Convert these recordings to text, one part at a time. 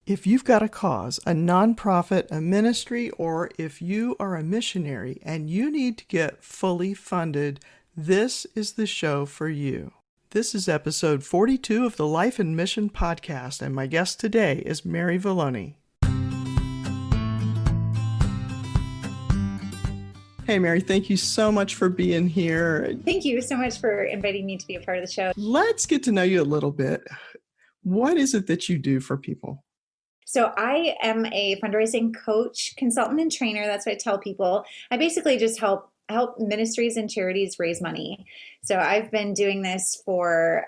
If you've got a cause, a nonprofit, a ministry, or if you are a missionary and you need to get fully funded, this is the show for you. This is episode 42 of the Life and Mission podcast, and my guest today is Mary Valloni. Hey, Mary, thank you so much for being here. Thank you so much for inviting me to be a part of the show. Let's get to know you a little bit. What is it that you do for people? So I am a fundraising coach, consultant, and trainer. That's what I tell people. I basically just help ministries and charities raise money. So I've been doing this for,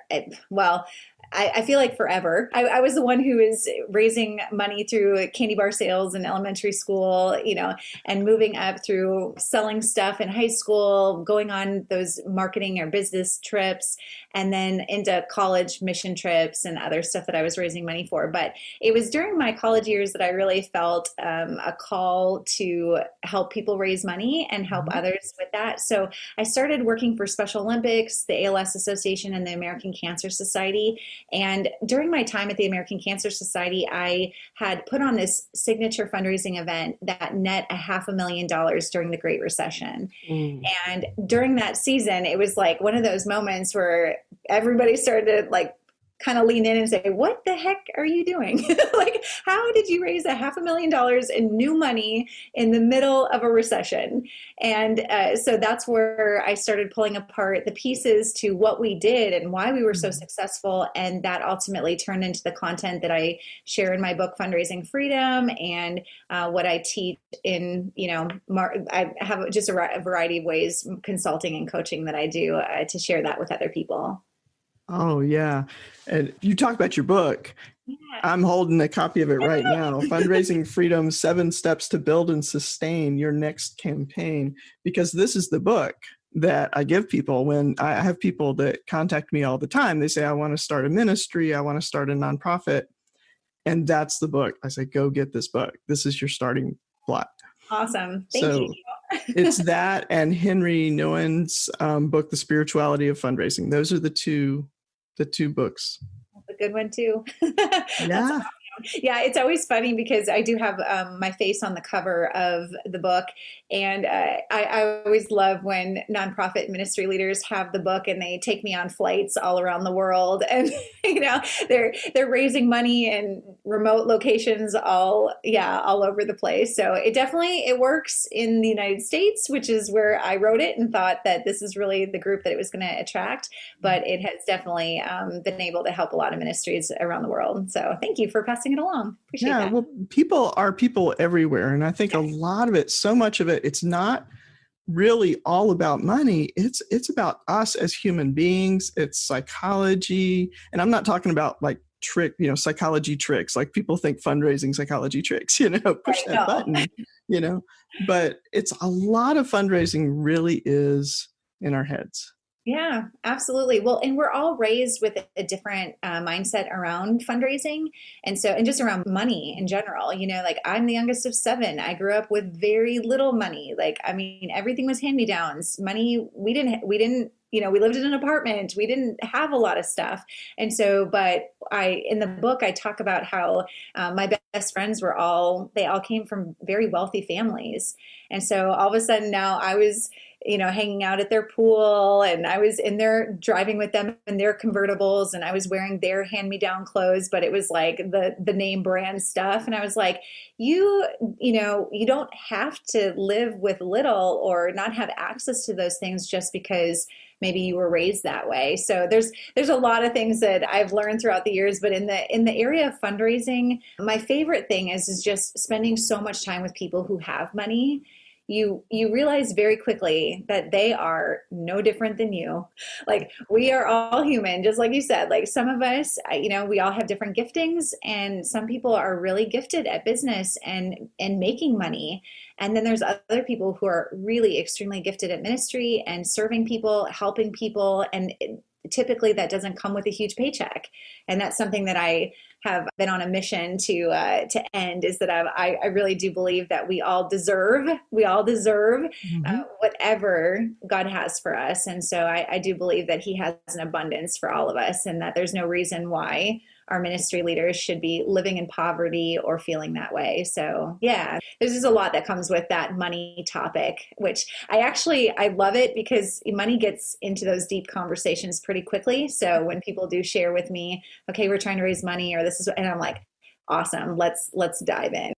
I feel like forever. I was the one who was raising money through candy bar sales in elementary school, and moving up through selling stuff in high school, going on those marketing or business trips, and then into college mission trips and other stuff that I was raising money for. But it was during my college years that I really felt a call to help people raise money and help others with that. So I started working for Special Olympics, the ALS Association, and the American Cancer Society. And during my time at the American Cancer Society, I had put on this signature fundraising event that net $500,000 during the Great Recession. And during that season, it was like one of those moments where everybody started to kind of lean in and say, what the heck are you doing? How did you raise $500,000 in new money in the middle of a recession? And so that's where I started pulling apart the pieces to what we did and why we were so successful. And that ultimately turned into the content that I share in my book, Fundraising Freedom, and what I teach in, I have just a variety of ways, consulting and coaching that I do to share that with other people. Oh, yeah. And you talk about your book. Yeah. I'm holding a copy of it right now. Fundraising Freedom, 7 Steps to Build and Sustain Your Next Campaign. Because this is the book that I give people when I have people that contact me all the time. They say, I want to start a ministry. I want to start a nonprofit. And that's the book. I say, go get this book. This is your starting plot. Awesome. Thank you. It's that and Henry Nouwen's book, The Spirituality of Fundraising. Those are the two books. That's a good one too. Yeah. Yeah, it's always funny because I do have my face on the cover of the book. And I always love when nonprofit ministry leaders have the book and they take me on flights all around the world. And, they're raising money in remote locations all over the place. So it works in the United States, which is where I wrote it and thought that this is really the group that it was going to attract. But it has definitely been able to help a lot of ministries around the world. So thank you for passing it along. Appreciate that. Well, people are people everywhere. And I think a lot of it, so much of it, it's not really all about money. It's about us as human beings. It's psychology. And I'm not talking about psychology tricks, like people think fundraising psychology tricks, push that button, but it's a lot of fundraising really is in our heads. Yeah, absolutely. Well, and we're all raised with a different mindset around fundraising. And just around money in general, I'm the youngest of 7. I grew up with very little money. Everything was hand-me-downs. Money, we didn't, we lived in an apartment. We didn't have a lot of stuff. And so, in the book, I talk about how my best friends they all came from very wealthy families. And so all of a sudden now I was, hanging out at their pool, and I was in there driving with them in their convertibles, and I was wearing their hand-me-down clothes, but it was like the name brand stuff. And I was like, you don't have to live with little or not have access to those things just because maybe you were raised that way. So there's a lot of things that I've learned throughout the years, but in the area of fundraising, my favorite thing is just spending so much time with people who have money. You realize very quickly that they are no different than you. We are all human, just like you said. Some of us, we all have different giftings, and some people are really gifted at business and making money. And then there's other people who are really extremely gifted at ministry and serving people, helping people. And typically that doesn't come with a huge paycheck. And that's something that I have been on a mission to end, is that I really do believe that we all deserve whatever God has for us. And so I do believe that he has an abundance for all of us, and that there's no reason why our ministry leaders should be living in poverty or feeling that way. So yeah, there's just a lot that comes with that money topic, which I love it because money gets into those deep conversations pretty quickly. So when people do share with me, okay, we're trying to raise money, or this is, and I'm like, awesome, let's dive in.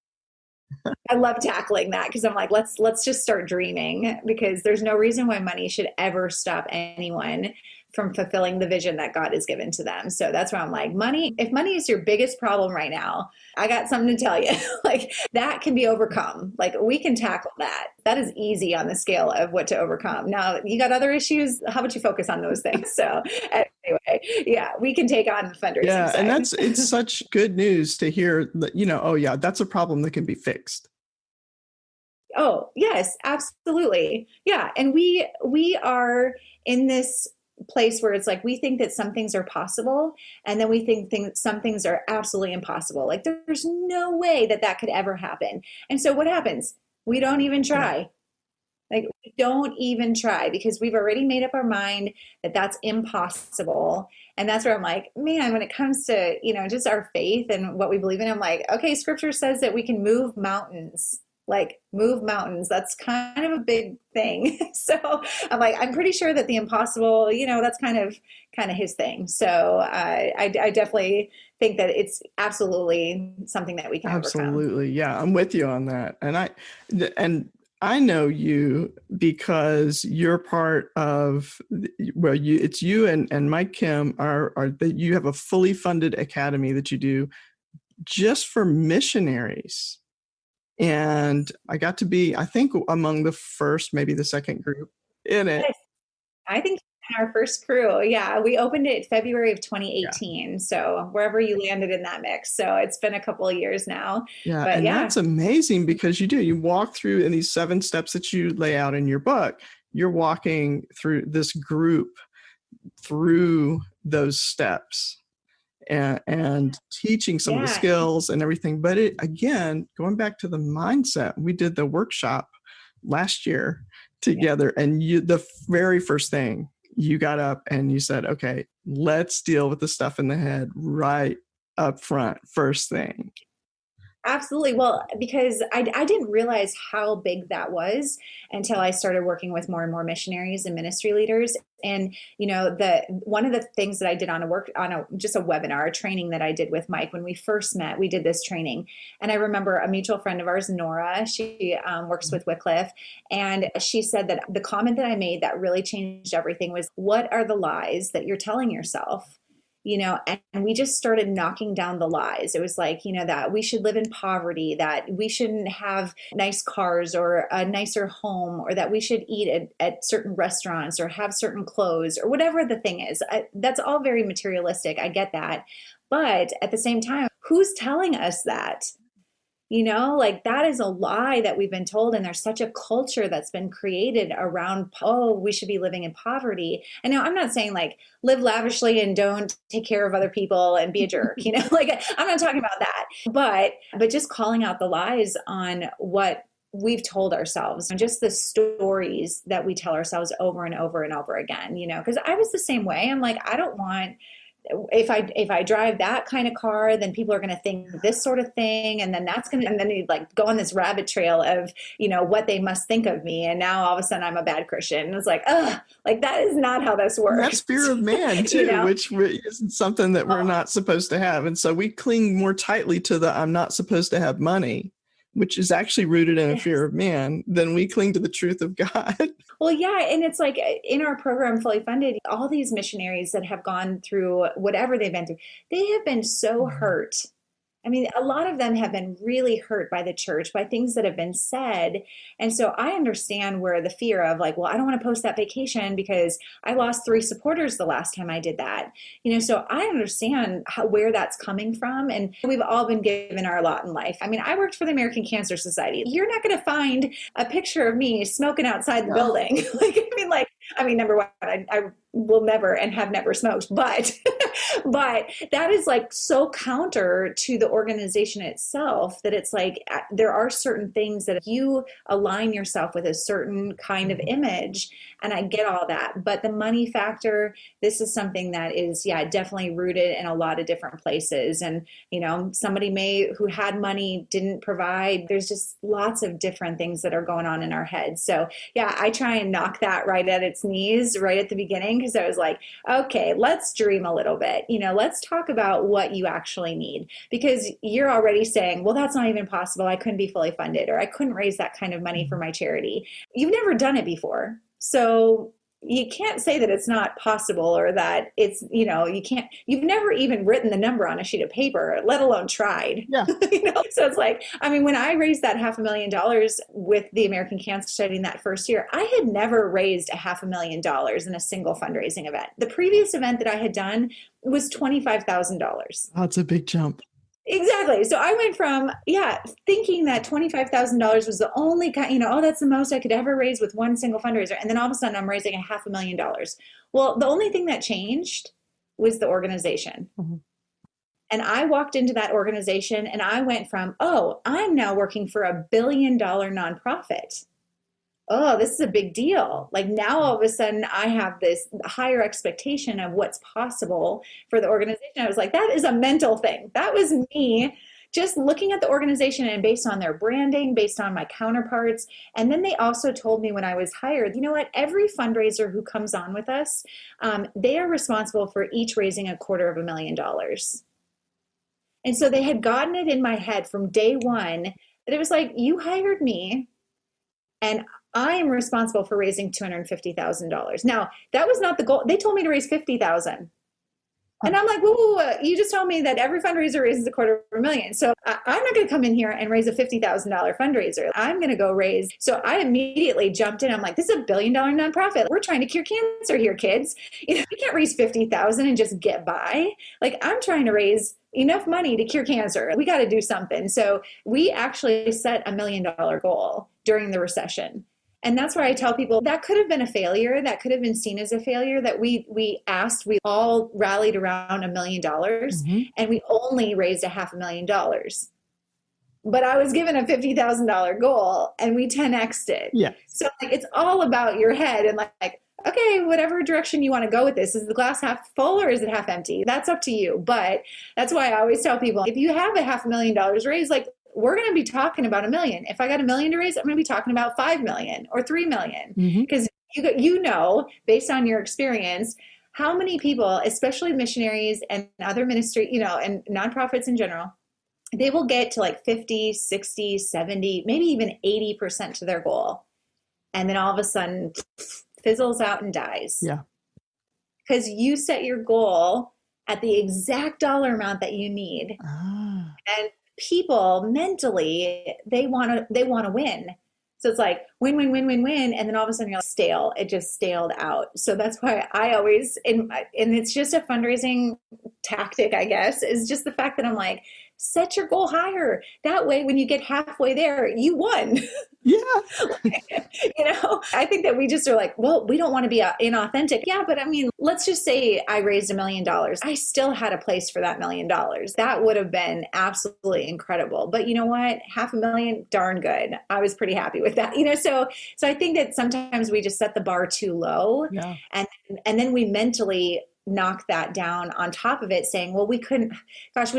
I love tackling that because I'm like, let's just start dreaming, because there's no reason why money should ever stop anyone from fulfilling the vision that God has given to them. So that's why I'm like, if money is your biggest problem right now, I got something to tell you. Like, that can be overcome. Like, we can tackle that. That is easy on the scale of what to overcome. Now, you got other issues. How about you focus on those things? So anyway, yeah, we can take on the fundraising side. And it's such good news to hear that, oh yeah, that's a problem that can be fixed. Oh, yes, absolutely. Yeah. And we are in this place where it's like, we think that some things are possible, and then we think some things are absolutely impossible. Like, there's no way that could ever happen. And so what happens? We don't even try. Like, we don't even try because we've already made up our mind that that's impossible. And that's where I'm like, man, when it comes to, just our faith and what we believe in, I'm like, okay, scripture says that we can move mountains. Like, move mountains. That's kind of a big thing. So I'm like, I'm pretty sure that the impossible, that's kind of his thing. So I definitely think that it's absolutely something that we can overcome. Absolutely. Yeah, I'm with you on that. And I know you because you're part of, it's you and Mike Kim are that you have a fully funded academy that you do just for missionaries. And I got to be, I think, among the first, maybe the second group in it. I think in our first crew. Yeah. We opened it February of 2018. Yeah. So wherever you landed in that mix. So it's been a couple of years now. Yeah. But that's amazing because you walk through in these 7 steps that you lay out in your book. You're walking through this group through those steps. And teaching some of the skills and everything. But again, going back to the mindset, we did the workshop last year together. And the very first thing, you got up and you said, okay, let's deal with the stuff in the head right up front, first thing. Absolutely. Well, because I didn't realize how big that was until I started working with more and more missionaries and ministry leaders. And, one of the things that I did just a webinar, a training that I did with Mike when we first met, we did this training. And I remember a mutual friend of ours, Nora, she works with Wycliffe. And she said that the comment that I made that really changed everything was, what are the lies that you're telling yourself? And we just started knocking down the lies. It was like, that we should live in poverty, that we shouldn't have nice cars or a nicer home, or that we should eat at certain restaurants or have certain clothes or whatever the thing is. That's all very materialistic. I get that. But at the same time, who's telling us that? Like, that is a lie that we've been told. And there's such a culture that's been created around, we should be living in poverty. And now I'm not saying like live lavishly and don't take care of other people and be a jerk, like, I'm not talking about that, but just calling out the lies on what we've told ourselves and just the stories that we tell ourselves over and over and over again, because I was the same way. I'm like, I don't want, if I drive that kind of car, then people are going to think this sort of thing. And then and then you like go on this rabbit trail of, what they must think of me. And now all of a sudden I'm a bad Christian. And it's like, like that is not how this works. And that's fear of man too, which isn't something that we're not supposed to have. And so we cling more tightly to the, I'm not supposed to have money, which is actually rooted in a fear of man, than we cling to the truth of God. Well, yeah. And it's like in our program, Fully Funded, all these missionaries that have gone through whatever they've been through, they have been so hurt. I mean, a lot of them have been really hurt by the church, by things that have been said. And so I understand where the fear of like, well, I don't want to post that vacation because I lost 3 supporters the last time I did that. So I understand where that's coming from. And we've all been given our lot in life. I mean, I worked for the American Cancer Society. You're not going to find a picture of me smoking outside the building. Number one, I will never and have never smoked, but But that is like so counter to the organization itself that it's like there are certain things that if you align yourself with a certain kind of image, and I get all that, but the money factor, this is something that is, definitely rooted in a lot of different places. And, somebody who had money didn't provide. There's just lots of different things that are going on in our heads. So I try and knock that right at its knees right at the beginning, because I was like, okay, let's dream a little bit. Let's talk about what you actually need, because you're already saying, well, that's not even possible. I couldn't be fully funded, or I couldn't raise that kind of money for my charity. You've never done it before. So you can't say that it's not possible, or that it's, you've never even written the number on a sheet of paper, let alone tried. Yeah. So it's like, when I raised that $500,000 with the American Cancer Study in that first year, I had never raised $500,000 in a single fundraising event. The previous event that I had done was $25,000. That's a big jump. Exactly. So I went from, thinking that $25,000 was the only kind, that's the most I could ever raise with one single fundraiser. And then all of a sudden I'm raising $500,000. Well, the only thing that changed was the organization. Mm-hmm. And I walked into that organization and I went from, I'm now working for $1 billion nonprofit. Oh, this is a big deal. Like now all of a sudden I have this higher expectation of what's possible for the organization. I was like, that is a mental thing. That was me just looking at the organization and based on their branding, based on my counterparts. And then they also told me when I was hired, you know what, every fundraiser who comes on with us, they are responsible for each raising $250,000. And so they had gotten it in my head from day one that it was like, you hired me and I am responsible for raising $250,000. Now, that was not the goal. They told me to raise $50,000. And I'm like, whoa, you just told me that every fundraiser raises $250,000. So I'm not going to come in here and raise a $50,000 fundraiser. I'm going to go raise. So I immediately jumped in. I'm like, this is $1 billion nonprofit. We're trying to cure cancer here, kids. We can't raise $50,000 and just get by. Like, I'm trying to raise enough money to cure cancer. We got to do something. So we actually set $1 million goal during the recession. And that's where I tell people that could have been a failure. That could have been seen as a failure, that we all rallied around $1 million, mm-hmm. and we only raised $500,000. But I was given a $50,000 goal and we 10x'd it. Yeah. So like, it's all about your head and like, okay, whatever direction you want to go with this, is the glass half full or is it half empty? That's up to you. But that's why I always tell people, if you have $500,000 raised, like, we're going to be talking about $1 million. If I got $1 million to raise, I'm going to be talking about $5 million or $3 million. Because based on your experience, how many people, especially missionaries and other ministry, and nonprofits in general, they will get to like 50, 60, 70, maybe even 80% to their goal. And then all of a sudden fizzles out and dies. Yeah. Because you set your goal at the exact dollar amount that you need. And people mentally, they want to win. So it's like win, win, win, win, win. And then all of a sudden you're like, stale. It just staled out. So that's why I always, and it's just a fundraising tactic, I guess, is just the fact that I'm like, set your goal higher. That way, when you get halfway there, you won. Yeah. I think that we just are like, well, we don't want to be inauthentic. Yeah, but I mean, let's just say I raised $1 million. I still had a place for that $1 million. That would have been absolutely incredible. But you know what? $500,000, darn good. I was pretty happy with that. So I think that sometimes we just set the bar too low, yeah. and then we mentally knock that down on top of it, saying, well, we've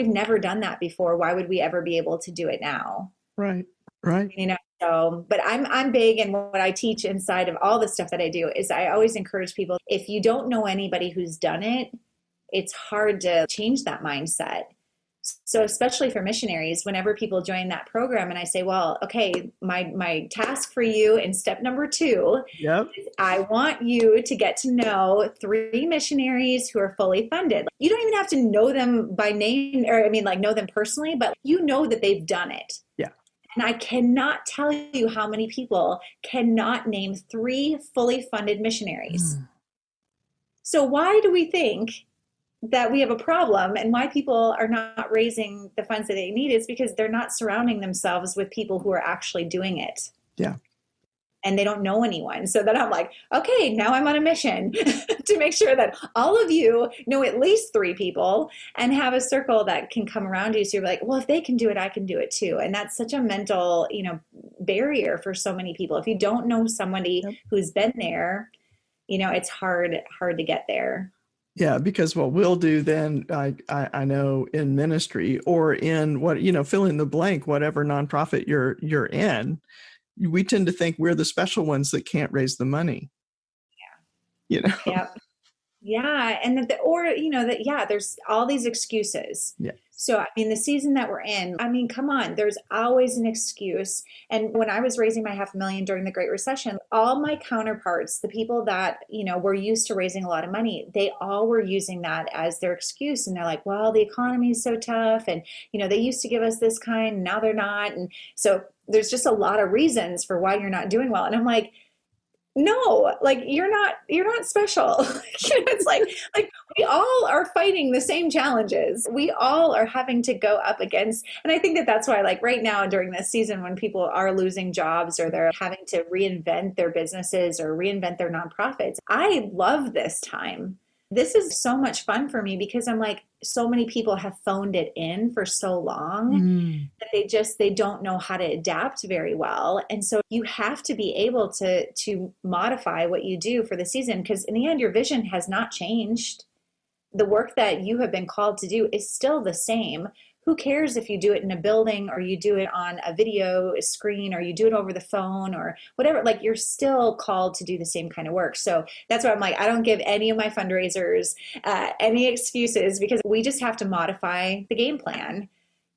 never done that before. Why would we ever be able to do it now? Right. So, but I'm big, and what I teach inside of all the stuff that I do is I always encourage people, if you don't know anybody who's done it, it's hard to change that mindset. So especially for missionaries, whenever people join that program and I say, well, okay, my task for you in step number 2, yep. is I want you to get to know 3 missionaries who are fully funded. You don't even have to know them by name, or know them personally, but you know that they've done it. Yeah. And I cannot tell you how many people cannot name 3 fully funded missionaries. So why do we think that we have a problem, and why people are not raising the funds that they need is because they're not surrounding themselves with people who are actually doing it. Yeah. and they don't know anyone. So then I'm like, okay, now I'm on a mission to make sure that all of you know at least 3 people and have a circle that can come around you. So you're like, well, if they can do it, I can do it too. And that's such a mental, barrier for so many people. If you don't know somebody who's been there, it's hard to get there. Yeah, because what we'll do then, I know in ministry or in what, fill in the blank, whatever nonprofit you're in, we tend to think we're the special ones that can't raise the money. Yeah. Yeah. Yeah. And there's all these excuses. Yeah. So, the season that we're in, come on, there's always an excuse. And when I was raising my $500,000 during the Great Recession, all my counterparts, the people that, were used to raising a lot of money, they all were using that as their excuse. And they're like, well, the economy is so tough. And, they used to give us this kind, now they're not. And so there's just a lot of reasons for why you're not doing well. And I'm like, no, like you're not special. It's like we all are fighting the same challenges. We all are having to go up against, and I think that that's why, like right now during this season, when people are losing jobs or they're having to reinvent their businesses or reinvent their nonprofits, I love this time. This is so much fun for me because I'm like, so many people have phoned it in for so long that they don't know how to adapt very well. And so you have to be able to modify what you do for the season, because in the end, your vision has not changed. The work that you have been called to do is still the same. Who cares if you do it in a building or you do it on a video screen or you do it over the phone or whatever, like you're still called to do the same kind of work. So that's why I'm like, I don't give any of my fundraisers any excuses, because we just have to modify the game plan.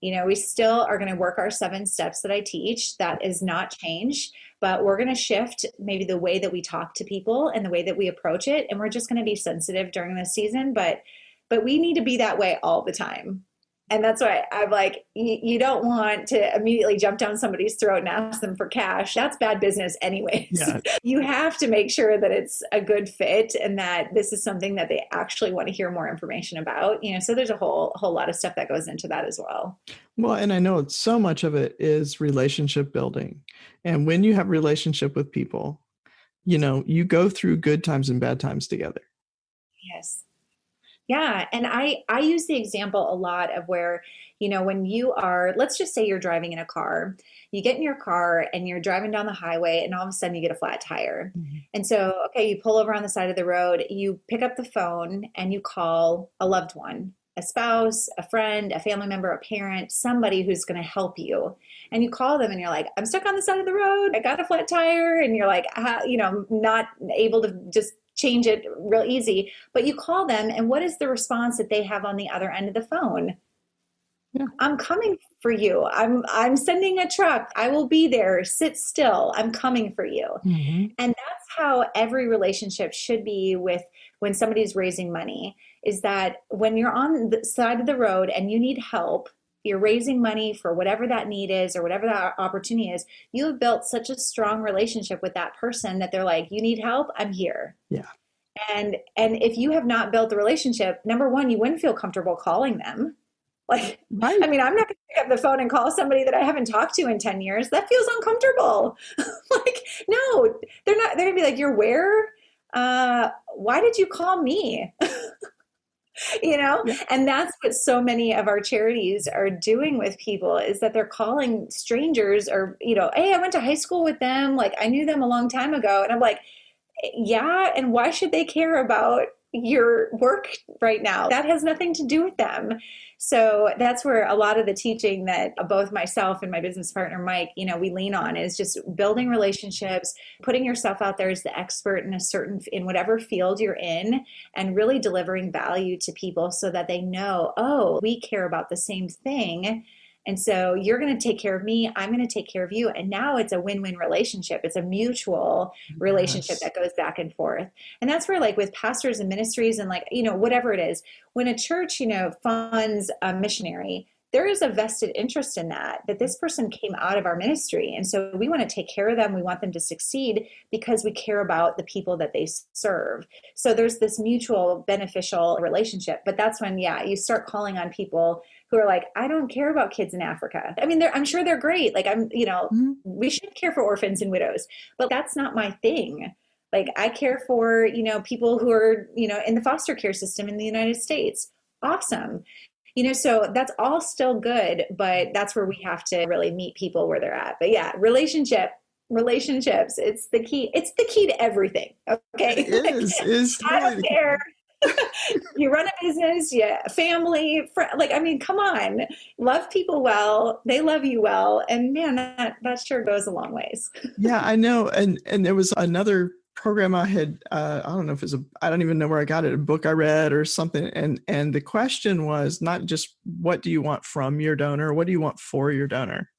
We still are going to work our 7 steps that I teach. That is not changed, but we're going to shift maybe the way that we talk to people and the way that we approach it. And we're just going to be sensitive during this season, but we need to be that way all the time. And that's why I'm like, you don't want to immediately jump down somebody's throat and ask them for cash. That's bad business anyways. Yeah. You have to make sure that it's a good fit and that this is something that they actually want to hear more information about. So there's a whole lot of stuff that goes into that as well. Well, and I know so much of it is relationship building. And when you have relationship with people, you go through good times and bad times together. Yes. Yeah. And I use the example a lot of where, when you are, let's just say you're driving in a car, you get in your car and you're driving down the highway and all of a sudden you get a flat tire. Mm-hmm. And so, okay, you pull over on the side of the road, you pick up the phone and you call a loved one, a spouse, a friend, a family member, a parent, somebody who's going to help you. And you call them and you're like, I'm stuck on the side of the road. I got a flat tire. And you're like, not able to just change it real easy, but you call them and what is the response that they have on the other end of the phone? Yeah. I'm coming for you. I'm sending a truck. I will be there. Sit still. I'm coming for you. Mm-hmm. And that's how every relationship should be with when somebody's raising money, is that when you're on the side of the road and you need help, you're raising money for whatever that need is or whatever that opportunity is, you have built such a strong relationship with that person that they're like, you need help? I'm here. Yeah. And if you have not built the relationship, number one, you wouldn't feel comfortable calling them. Like, right. I'm not going to pick up the phone and call somebody that I haven't talked to in 10 years. That feels uncomfortable. Like, no, they're not, they're going to be like, you're where? Why did you call me? Yeah. And that's what so many of our charities are doing with people, is that they're calling strangers or, hey, I went to high school with them. Like, I knew them a long time ago. And I'm like, yeah. And why should they care about your work right now? That has nothing to do with them. So that's where a lot of the teaching that both myself and my business partner, Mike, we lean on is just building relationships, putting yourself out there as the expert in whatever field you're in, and really delivering value to people so that they know, oh, we care about the same thing. And so you're going to take care of me. I'm going to take care of you. And now it's a win-win relationship. It's a mutual relationship that goes back and forth. And that's where, like, with pastors and ministries and whatever it is, when a church, funds a missionary, there is a vested interest in that this person came out of our ministry. And so we want to take care of them. We want them to succeed because we care about the people that they serve. So there's this mutual beneficial relationship. But that's when, you start calling on people who are like, I don't care about kids in Africa. I mean, I'm sure they're great. Like Mhm. we should care for orphans and widows, but that's not my thing. Like I care for, people who are, in the foster care system in the United States. Awesome. So that's all still good, but that's where we have to really meet people where they're at. But yeah, relationships, it's the key. It's the key to everything. Okay. It is. It's I totally don't the care. You run a business, yeah, family, like, I mean, come on, love people well, they love you well. And man, that sure goes a long ways. Yeah, I know. And there was another program I had, I don't know if it's I don't even know where I got it, a book I read or something. And the question was not just what do you want from your donor, what do you want for your donor?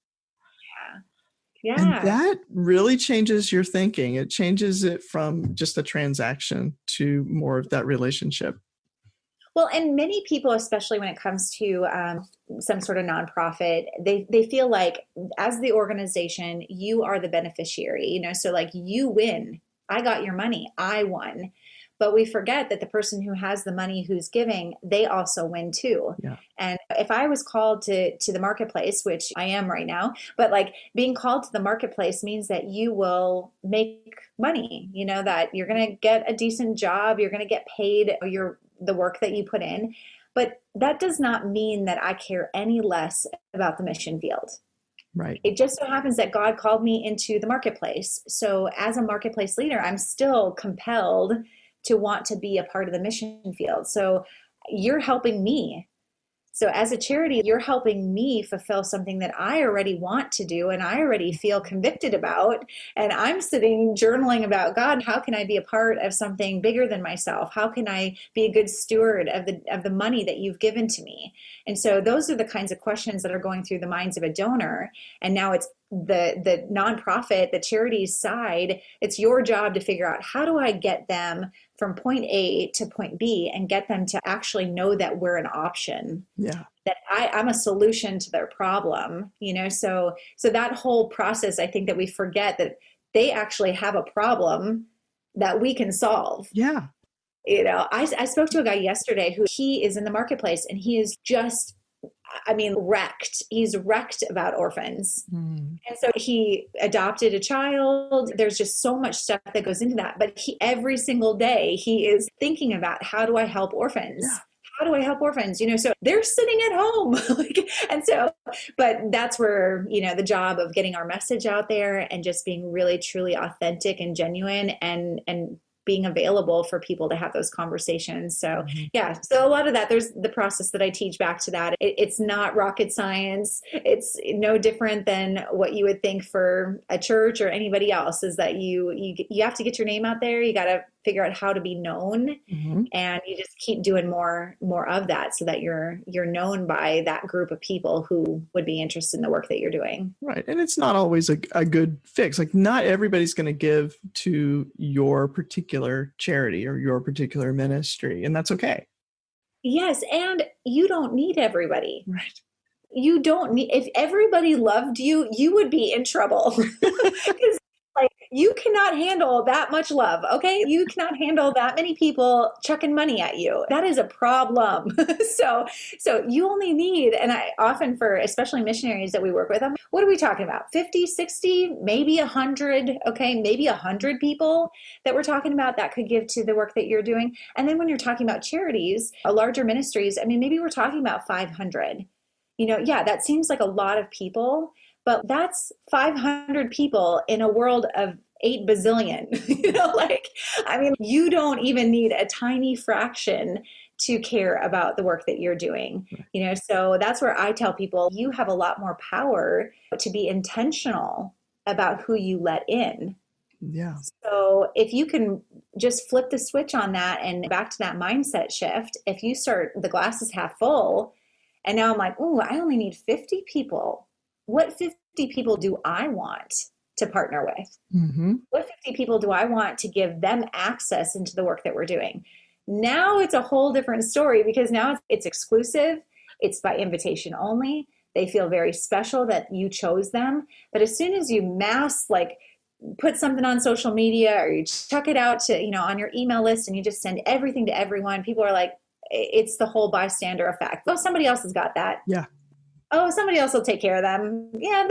And Yeah. that really changes your thinking. It changes it from just a transaction to more of that relationship. Well, and many people, especially when it comes to some sort of nonprofit, they feel like as the organization, you are the beneficiary, so like you win. I got your money. I won. But we forget that the person who has the money who's giving, they also win too. Yeah. And if I was called to the marketplace, which I am right now, but like being called to the marketplace means that you will make money, that you're going to get a decent job, you're going to get paid the work that you put in. But that does not mean that I care any less about the mission field. Right. It just so happens that God called me into the marketplace. So as a marketplace leader, I'm still compelled to want to be a part of the mission field. So you're helping me. So as a charity, you're helping me fulfill something that I already want to do and I already feel convicted about. And I'm sitting journaling about, God, how can I be a part of something bigger than myself? How can I be a good steward of the money that you've given to me? And so those are the kinds of questions that are going through the minds of a donor. And now it's the nonprofit, the charity's side, it's your job to figure out, how do I get them from point A to point B and get them to actually know that we're an option. Yeah. That I'm a solution to their problem, so that whole process, I think that we forget that they actually have a problem that we can solve. Yeah. I spoke to a guy yesterday who he is in the marketplace and he is just, wrecked. He's wrecked about orphans. Mm. And so he adopted a child. There's just so much stuff that goes into that. But every single day he is thinking about, how do I help orphans? Yeah. How do I help orphans? So they're sitting at home. But that's where, the job of getting our message out there and just being really, truly authentic and genuine and being available for people to have those conversations. So yeah, so a lot of that, there's the process that I teach back to that. It's not rocket science. It's no different than what you would think for a church or anybody else, is that you have to get your name out there. You got to figure out how to be known, and you just keep doing more of that so that you're known by that group of people who would be interested in the work that you're doing. Right. And it's not always a good fix. Like not everybody's going to give to your particular charity or your particular ministry, and that's okay. Yes. And you don't need everybody. Right. You don't need, if everybody loved you, you would be in trouble. Because you cannot handle that much love, okay? You cannot handle that many people chucking money at you. That is a problem. So you only need, and I often, for especially missionaries that we work with, what are we talking about? 50, 60, maybe 100, okay? Maybe 100 people that we're talking about that could give to the work that you're doing. And then when you're talking about charities, larger ministries, maybe we're talking about 500. Yeah, that seems like a lot of people. But that's 500 people in a world of 8 bazillion. You don't even need a tiny fraction to care about the work that you're doing. So that's where I tell people, you have a lot more power to be intentional about who you let in. Yeah. So if you can just flip the switch on that and back to that mindset shift, if you start, the glass is half full, and now I'm like, oh, I only need 50 people. What 50 people do I want to partner with? What 50 people do I want to give them access into the work that we're doing? Now it's a whole different story, because now it's exclusive. It's by invitation only. They feel very special that you chose them. But as soon as you put something on social media, or you chuck it out to, on your email list, and you just send everything to everyone, people are like, it's the whole bystander effect. Oh, somebody else has got that. Yeah. Oh, somebody else will take care of them. Yeah,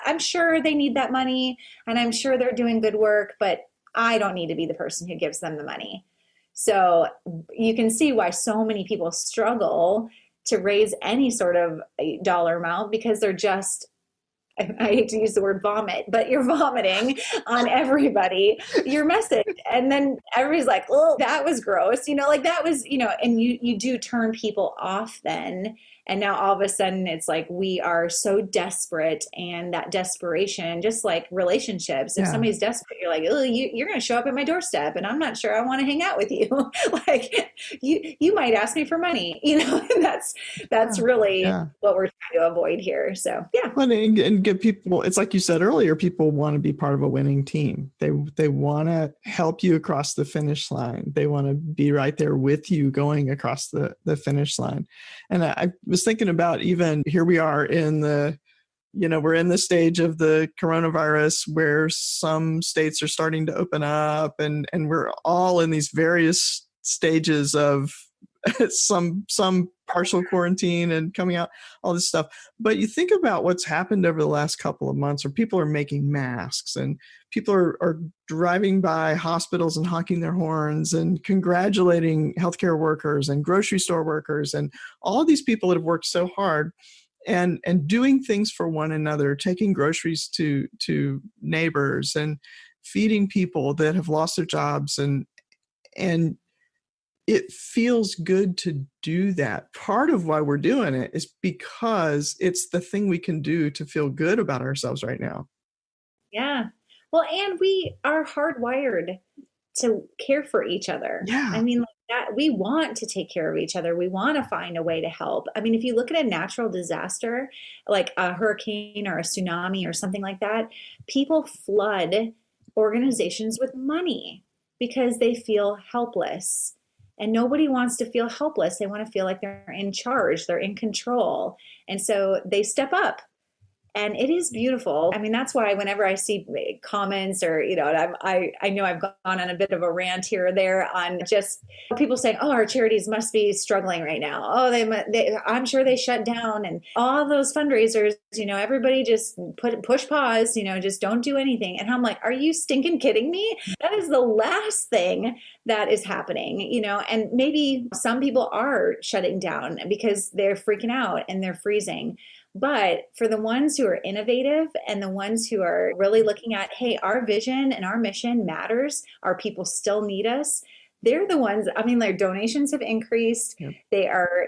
I'm sure they need that money, and I'm sure they're doing good work, but I don't need to be the person who gives them the money. So you can see why so many people struggle to raise any sort of dollar amount, because they're just, I hate to use the word vomit, but you're vomiting on everybody, your message. And then everybody's like, oh, that was gross. Like that was, and you do turn people off then. And now all of a sudden it's like, we are so desperate, and that desperation, just like relationships, if somebody's desperate, you're like, oh, you're going to show up at my doorstep and I'm not sure I want to hang out with you. Like you might ask me for money, and that's really what we're trying to avoid here. So, yeah. Well, and give people, it's like you said earlier, people want to be part of a winning team. They want to help you across the finish line. They want to be right there with you going across the finish line. And I was thinking about, even here we are in we're in the stage of the coronavirus where some states are starting to open up, and we're all in these various stages of some partial quarantine and coming out, all this stuff. But you think about what's happened over the last couple of months, where people are making masks, and people are driving by hospitals and honking their horns and congratulating healthcare workers and grocery store workers and all these people that have worked so hard and doing things for one another, taking groceries to neighbors and feeding people that have lost their jobs, and it feels good to do that. Part of why we're doing it is because it's the thing we can do to feel good about ourselves right now. Yeah. Well, and we are hardwired to care for each other. Yeah. I mean, like that, we want to take care of each other. We want to find a way to help. I mean, if you look at a natural disaster, like a hurricane or a tsunami or something like that, people flood organizations with money because they feel helpless. And nobody wants to feel helpless. They want to feel like they're in charge, they're in control. And so they step up. And it is beautiful. I mean, that's why whenever I see comments or, I know I've gone on a bit of a rant here or there on just people saying, oh, our charities must be struggling right now. Oh, I'm sure they shut down, and all those fundraisers, everybody just push pause, just don't do anything. And I'm like, are you stinking kidding me? That is the last thing that is happening, and maybe some people are shutting down because they're freaking out and they're freezing. But for the ones who are innovative and the ones who are really looking at, hey, our vision and our mission matters, our people still need us, they're the ones, I mean, their donations have increased. Yep. They are,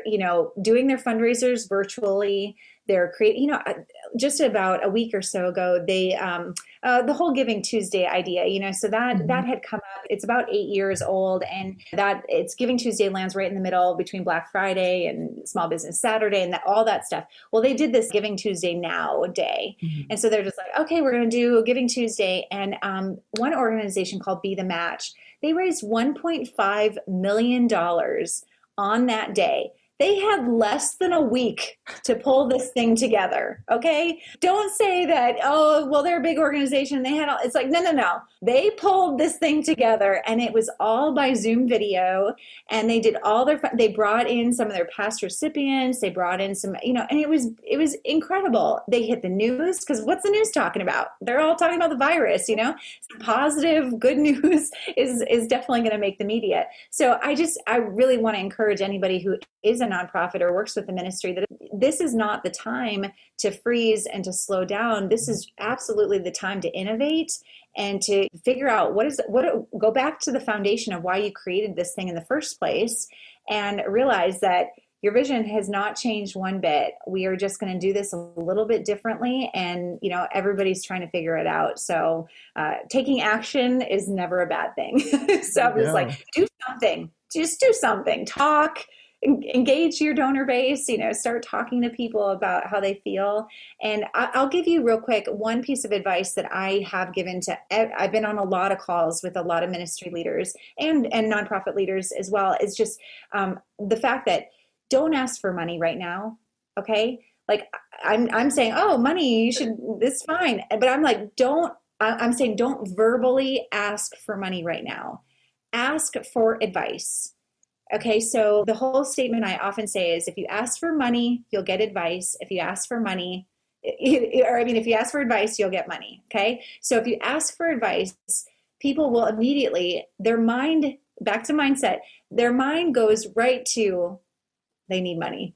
doing their fundraisers virtually. They're creating, just about a week or so ago, they, the whole Giving Tuesday idea, so that had come up. It's about 8 years old, and that it's Giving Tuesday lands right in the middle between Black Friday and Small Business Saturday and all that stuff. Well, they did this Giving Tuesday Now day. Mm-hmm. And so they're just like, okay, we're going to do Giving Tuesday. And one organization called Be the Match, they raised $1.5 million on that day. They had less than a week to pull this thing together, okay? Don't say that, oh, well, they're a big organization. They had all, it's like, no. They pulled this thing together, and it was all by Zoom video, and they did they brought in some of their past recipients. They brought in some, and it was incredible. They hit the news, because what's the news talking about? They're all talking about the virus, Some positive, good news is definitely going to make the media. So I really want to encourage anybody who is a nonprofit or works with the ministry that this is not the time to freeze and to slow down. This is absolutely the time to innovate and to figure out go back to the foundation of why you created this thing in the first place, and realize that your vision has not changed one bit. We are just going to do this a little bit differently, and everybody's trying to figure it out. So taking action is never a bad thing. So I'm just like, do something. Just do something. Talk. Engage your donor base, start talking to people about how they feel. And I'll give you real quick one piece of advice that I have given I've been on a lot of calls with a lot of ministry leaders and nonprofit leaders as well. Is just the fact that don't ask for money right now. Okay. Like I'm saying, oh, money, it's fine. But I'm like, I'm saying don't verbally ask for money right now. Ask for advice. Okay, so the whole statement I often say is if you ask for money, you'll get advice. If you ask for money, if you ask for advice, you'll get money. Okay, so if you ask for advice, people will immediately, their mind, back to mindset, their mind goes right to they need money.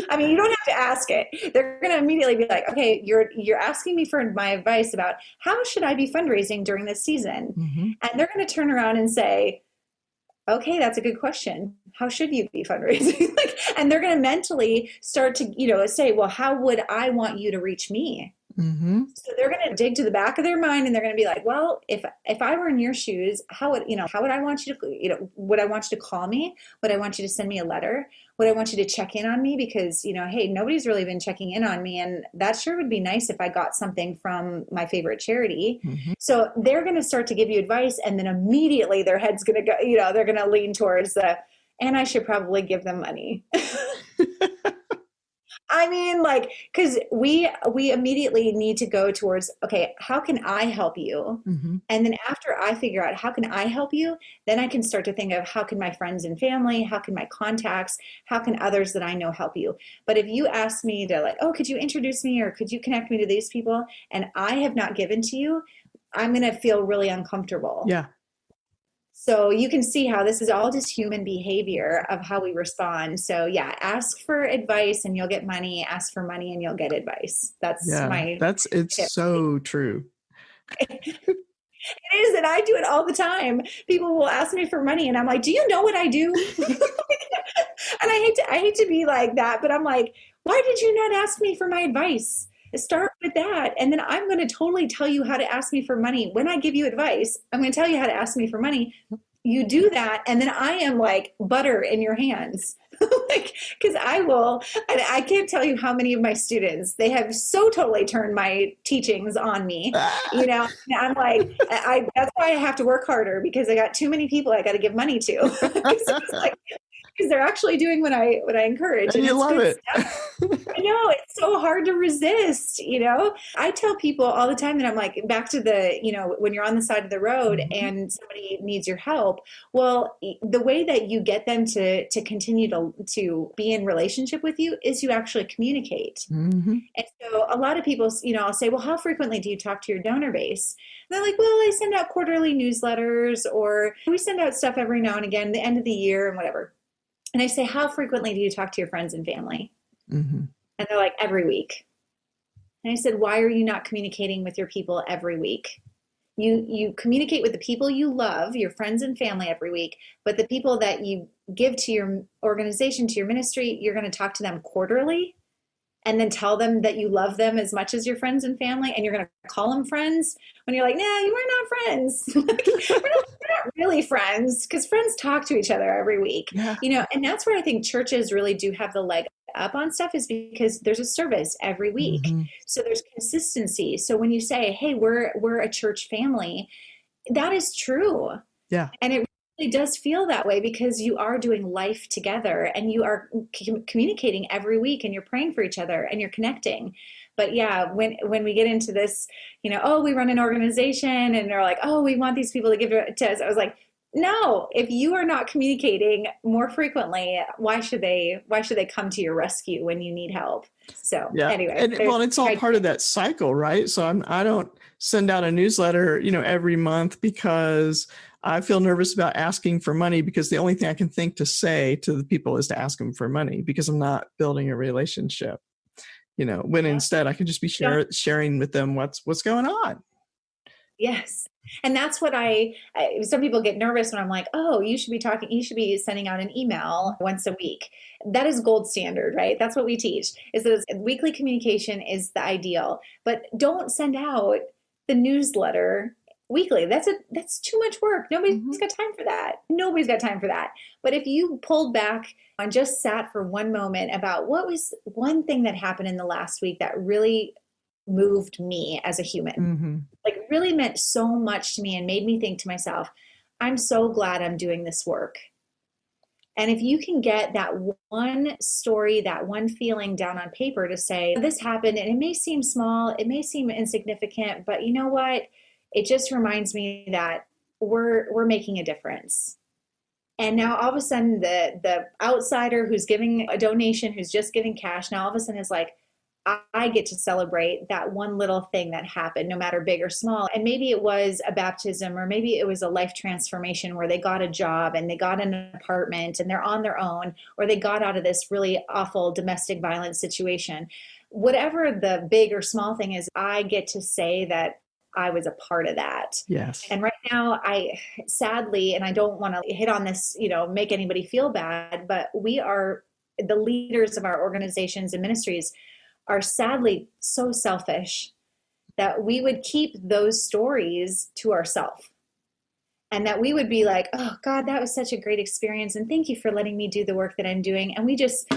I mean, you don't have to ask it. They're going to immediately be like, okay, you're asking me for my advice about how should I be fundraising during this season? Mm-hmm. And they're going to turn around and say, okay, that's a good question. How should you be fundraising? And they're going to mentally start to, say, well, how would I want you to reach me? Mm-hmm. So they're going to dig to the back of their mind and they're going to be like, well, if I were in your shoes, how would I want you to, would I want you to call me? Would I want you to send me a letter? Would I want you to check in on me? Because, hey, nobody's really been checking in on me. And that sure would be nice if I got something from my favorite charity. Mm-hmm. So they're going to start to give you advice. And then immediately their head's going to go, they're going to lean towards and I should probably give them money. I mean, because we immediately need to go towards, okay, how can I help you? Mm-hmm. And then after I figure out how can I help you, then I can start to think of how can my friends and family, how can my contacts, how can others that I know help you? But if you ask me to oh, could you introduce me or could you connect me to these people? And I have not given to you, I'm going to feel really uncomfortable. Yeah. So you can see how this is all just human behavior of how we respond. So yeah, ask for advice and you'll get money. Ask for money and you'll get advice. It's so true. It is, and I do it all the time. People will ask me for money and I'm like, do you know what I do? And I hate to be like that, but I'm like, why did you not ask me for my advice? Start with that. And then I'm going to totally tell you how to ask me for money. When I give you advice, I'm going to tell you how to ask me for money. You do that. And then I am like butter in your hands. Because I can't tell you how many of my students, they have so totally turned my teachings on me. I'm like, that's why I have to work harder because I got too many people I got to give money to. Because they're actually doing what I encourage. And you love it. I know, it's so hard to resist, I tell people all the time that I'm like, back to when you're on the side of the road mm-hmm. and somebody needs your help, well, the way that you get them to continue to be in relationship with you is you actually communicate. Mm-hmm. And so a lot of people, I'll say, well, how frequently do you talk to your donor base? And they're like, well, I send out quarterly newsletters or we send out stuff every now and again, the end of the year and whatever. And I say, how frequently do you talk to your friends and family? Mm-hmm. And they're like, every week. And I said, why are you not communicating with your people every week? You communicate with the people you love, your friends and family every week, but the people that you give to your organization, to your ministry, you're going to talk to them quarterly and then tell them that you love them as much as your friends and family. And you're going to call them friends when you're like, nah, you are not friends. we're not really friends because friends talk to each other every week, and that's where I think churches really do have the leg up on stuff is because there's a service every week. Mm-hmm. So there's consistency. So when you say, hey, we're a church family, that is true. Yeah. And it really does feel that way because you are doing life together and you are communicating every week and you're praying for each other and you're connecting. But yeah, when we get into this, we run an organization and they're like, oh, we want these people to give to us. I was like, no, if you are not communicating more frequently, why should they come to your rescue when you need help? So anyway. And it's all part of that cycle, right? So I don't send out a newsletter, every month because I feel nervous about asking for money because the only thing I can think to say to the people is to ask them for money because I'm not building a relationship, when instead I can just be sharing with them what's going on. Yes. And that's what some people get nervous when I'm like, oh, you should be sending out an email once a week. That is gold standard, right? That's what we teach is that weekly communication is the ideal, but don't send out the newsletter weekly. That's too much work. Nobody's got time for that. Nobody's got time for that. But if you pulled back and just sat for one moment about what was one thing that happened in the last week that really moved me as a human, really meant so much to me and made me think to myself, I'm so glad I'm doing this work. And if you can get that one story, that one feeling down on paper to say, this happened and it may seem small, it may seem insignificant, but you know what? It just reminds me that we're making a difference. And now all of a sudden the outsider who's giving a donation, who's just giving cash, now all of a sudden is like, I get to celebrate that one little thing that happened, no matter big or small. And maybe it was a baptism, or maybe it was a life transformation where they got a job and they got an apartment and they're on their own, or they got out of this really awful domestic violence situation. Whatever the big or small thing is, I get to say that I was a part of that. Yes. And right now, I sadly, and I don't want to hit on this, make anybody feel bad, but we are the leaders of our organizations and ministries are sadly so selfish that we would keep those stories to ourselves, and that we would be like, oh God, that was such a great experience, and thank you for letting me do the work that I'm doing. And we just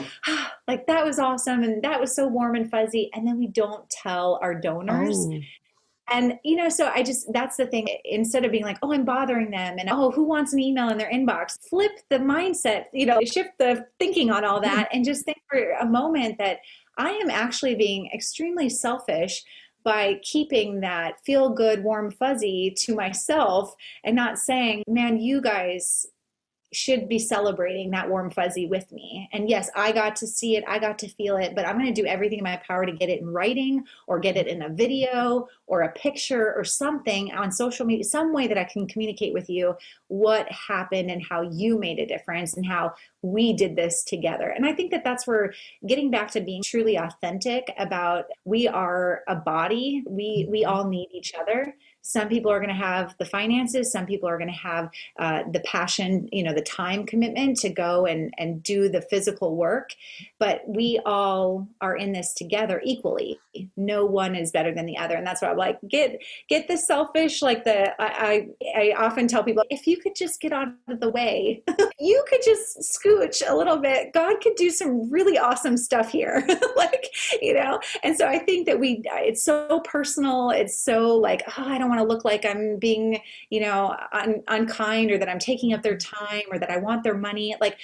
like, that was awesome, and that was so warm and fuzzy. And then we don't tell our donors. Oh. And, so that's the thing. Instead of being like, oh, I'm bothering them, and oh, who wants an email in their inbox? Flip the mindset, shift the thinking on all that, and just think for a moment that I am actually being extremely selfish by keeping that feel good, warm, fuzzy to myself, and not saying, man, you guys should be celebrating that warm fuzzy with me. And yes, I got to see it, I got to feel it, but I'm going to do everything in my power to get it in writing, or get it in a video or a picture or something on social media, some way that I can communicate with you what happened and how you made a difference and how we did this together. And I think that that's where getting back to being truly authentic about, we are a body, we all need each other. Some people are going to have the finances. Some people are going to have the passion, the time commitment to go and do the physical work. But we all are in this together equally. No one is better than the other. And that's why I'm like, get the selfish, I often tell people, if you could just get out of the way, you could just scooch a little bit. God could do some really awesome stuff here. And so I think that it's so personal. It's so like, oh, I don't want to look like I'm being, unkind, or that I'm taking up their time, or that I want their money. Like,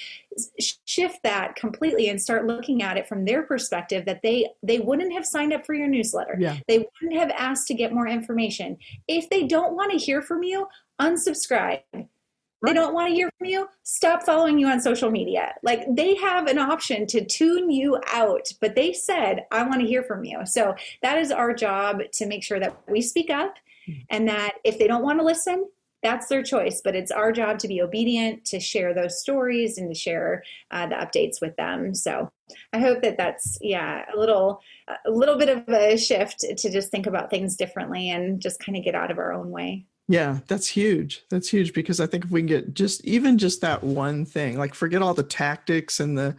shift that completely and start looking at it from their perspective, that they wouldn't have signed up for your newsletter. Yeah. They wouldn't have asked to get more information. If they don't want to hear from you, unsubscribe. They don't want to hear from you, stop following you on social media. Like, they have an option to tune you out, but they said, I want to hear from you. So that is our job, to make sure that we speak up, and that if they don't want to listen, that's their choice. But it's our job to be obedient, to share those stories, and to share the updates with them. So I hope that that's, a little bit of a shift to just think about things differently and just kind of get out of our own way. Yeah, that's huge. That's huge, because I think if we can get just that one thing, like, forget all the tactics and the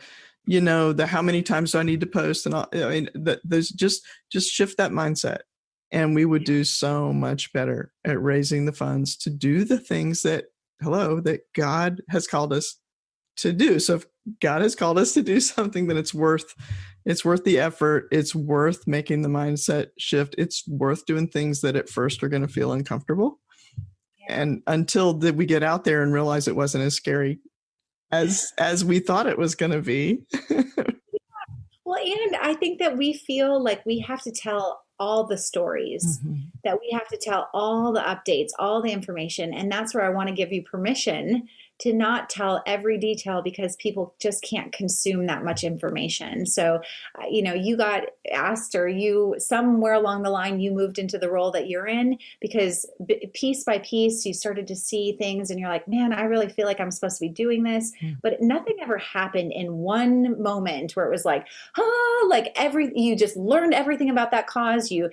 how many times do I need to post, and all, there's just shift that mindset, and we would do so much better at raising the funds to do the things that God has called us to do. So if God has called us to do something, then it's worth the effort. It's worth making the mindset shift. It's worth doing things that at first are going to feel uncomfortable. And until we get out there and realize it wasn't as scary as we thought it was going to be. Well, and I think that we feel like we have to tell all the stories, that we have to tell all the updates, all the information. And that's where I want to give you permission to not tell every detail, because people just can't consume that much information. So, you got asked, or somewhere along the line, you moved into the role that you're in, because piece by piece, you started to see things and you're like, man, I really feel like I'm supposed to be doing this. But nothing ever happened in one moment where it was like, you just learned everything about that cause. You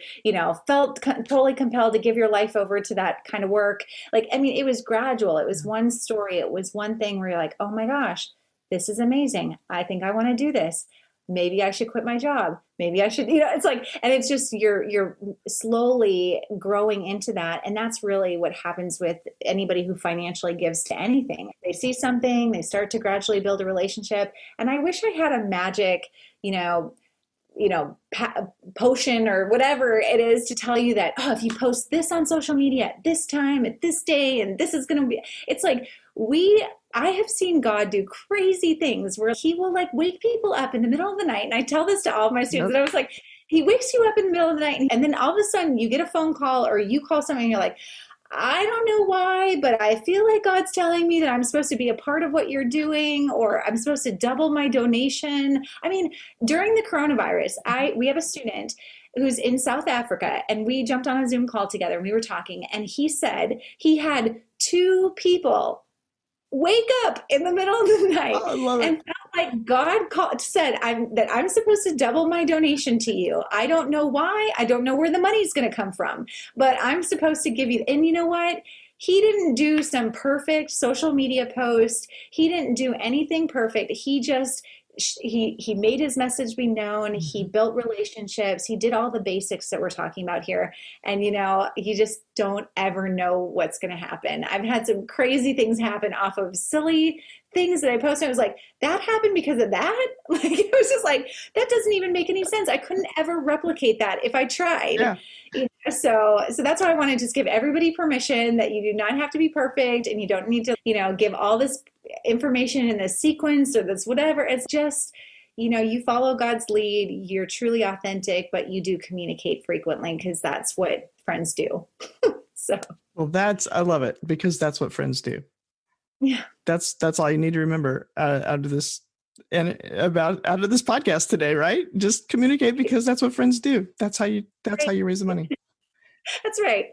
felt totally compelled to give your life over to that kind of work. It was gradual. It was one story. It was one thing where you're like, oh my gosh, this is amazing. I think I want to do this. Maybe I should quit my job. Maybe I should, it's like, and it's just, you're slowly growing into that. And that's really what happens with anybody who financially gives to anything. They see something, they start to gradually build a relationship. And I wish I had a magic, potion or whatever it is to tell you that, if you post this on social media at this time, at this day, and this is going to be, it's like, I have seen God do crazy things where he will wake people up in the middle of the night. And I tell this to all of my students, and I was like, he wakes you up in the middle of the night, and then all of a sudden you get a phone call or you call somebody and you're like, I don't know why, but I feel like God's telling me that I'm supposed to be a part of what you're doing, or I'm supposed to double my donation. I mean, during the coronavirus, we have a student who's in South Africa, and we jumped on a Zoom call together and we were talking, and he said he had two people wake up in the middle of the night and felt like said that I'm supposed to double my donation to you. I don't know why. I don't know where the money's going to come from, but I'm supposed to give you. And you know what? He didn't do some perfect social media post. He didn't do anything perfect. He just he made his message be known. He built relationships. He did all the basics that we're talking about here. And, you know, you just don't ever know what's going to happen. I've had some crazy things happen off of silly things that I posted. I was like, that happened because of that? Like, it was just like, that doesn't even make any sense. I couldn't ever replicate that if I tried. Yeah. You know, so that's why I want to just give everybody permission that you do not have to be perfect, and you don't need to, you know, give all this information in this sequence or this whatever. It's just, you know, you follow God's lead, you're truly authentic, but you do communicate frequently, because that's what friends do. So, well, I love it, because that's what friends do. Yeah. That's all you need to remember out of this podcast today, right? Just communicate, because that's what friends do. That's how you raise the money. That's right.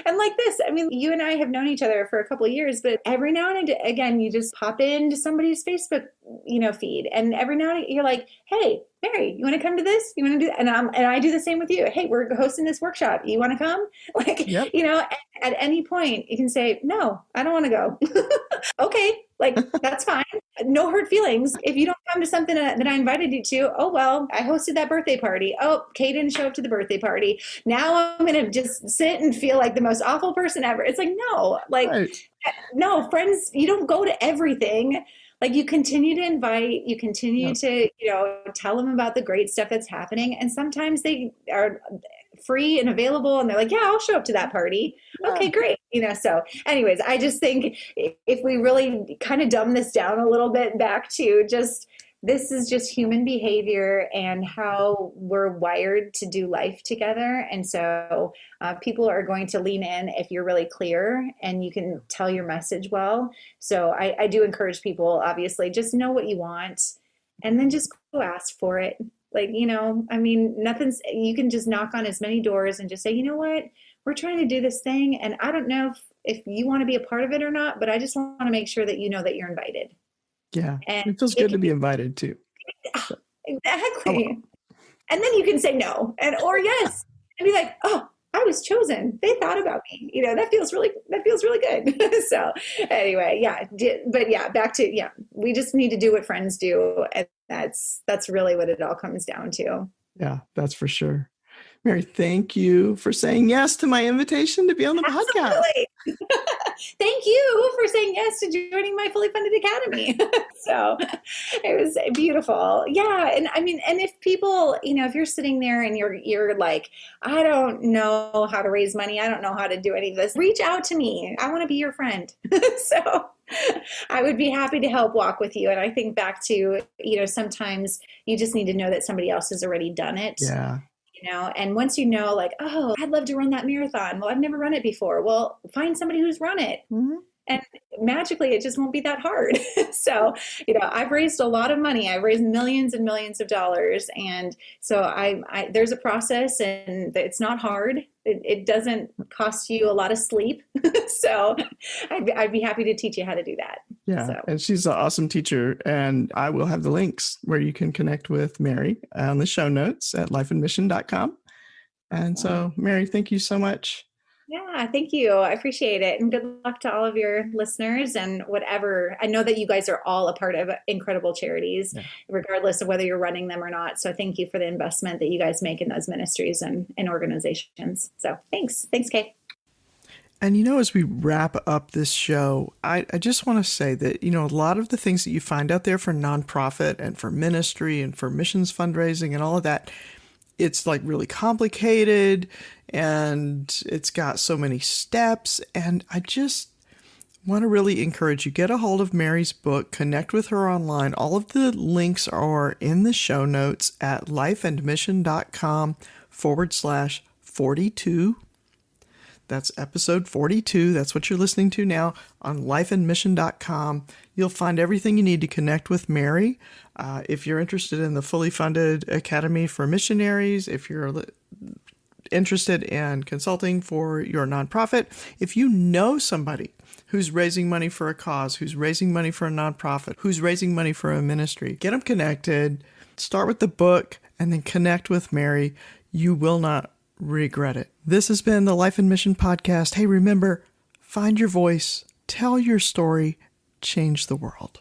And like this, I mean, you and I have known each other for a couple of years, but every now and again, you just pop into somebody's Facebook, you know, feed. And every now and again, you're like, hey, Mary, you want to come to this? You want to do that? And I do the same with you. Hey, we're hosting this workshop. You want to come? Like, yep. You know, at any point you can say, no, I don't want to go. Okay. Like, that's fine. No hurt feelings. If you don't come to something that I invited you to, oh, well, I hosted that birthday party. Oh, Kay didn't show up to the birthday party. Now I'm going to just sit and feel like the most awful person ever. It's like, no, like, right. No, friends, you don't go to everything. Like, you continue to invite, you continue to, you know, tell them about the great stuff that's happening. And sometimes they are free and available, and they're like, yeah, I'll show up to that party. Yeah. Okay, great. You know, so anyways, I just think if we really kind of dumb this down a little bit back to just, this is just human behavior and how we're wired to do life together. And so people are going to lean in if you're really clear and you can tell your message well. So I do encourage people, obviously, just know what you want and then just go ask for it. Like, you know, I mean, you can just knock on as many doors and just say, you know what, we're trying to do this thing. And I don't know if you want to be a part of it or not, but I just want to make sure that you know that you're invited. Yeah. And it feels good to be invited too. So. Exactly. And then you can say no or yes and be like, oh, I was chosen. They thought about me. You know, that feels really good. So anyway, yeah. But yeah, back to, yeah, we just need to do what friends do. And that's really what it all comes down to. Yeah, that's for sure. Mary, thank you for saying yes to my invitation to be on the podcast. Thank you for saying yes to joining my fully funded academy. So it was beautiful. Yeah. And I mean, and if people, you know, if you're sitting there and you're like, I don't know how to raise money, I don't know how to do any of this, reach out to me. I want to be your friend. So I would be happy to help walk with you. And I think back to, you know, sometimes you just need to know that somebody else has already done it. Yeah. You know, and once you know, like, oh, I'd love to run that marathon. Well, I've never run it before. Well, find somebody who's run it. Mm-hmm. And magically, it just won't be that hard. So, you know, I've raised a lot of money. I've raised millions and millions of dollars. And so there's a process, and it's not hard. It doesn't cost you a lot of sleep. So I'd be happy to teach you how to do that. Yeah. So. And she's an awesome teacher. And I will have the links where you can connect with Mary on the show notes at lifeandmission.com. And so, Mary, thank you so much. Yeah, thank you. I appreciate it. And good luck to all of your listeners and whatever. I know that you guys are all a part of incredible charities, regardless of whether you're running them or not. So thank you for the investment that you guys make in those ministries and organizations. So thanks. Thanks, Kay. And, you know, as we wrap up this show, I just want to say that, you know, a lot of the things that you find out there for nonprofit and for ministry and for missions fundraising and all of that, it's like really complicated and it's got so many steps. And I just want to really encourage you, get a hold of Mary's book, connect with her online. All of the links are in the show notes at lifeandmission.com/42. That's episode 42. That's what you're listening to now on lifeandmission.com. You'll find everything you need to connect with Mary. If you're interested in the fully funded Academy for Missionaries, if you're interested in consulting for your nonprofit, if you know somebody who's raising money for a cause, who's raising money for a nonprofit, who's raising money for a ministry, get them connected. Start with the book and then connect with Mary. You will not regret it. This has been the Life and Mission Podcast. Hey, remember, find your voice, tell your story, change the world.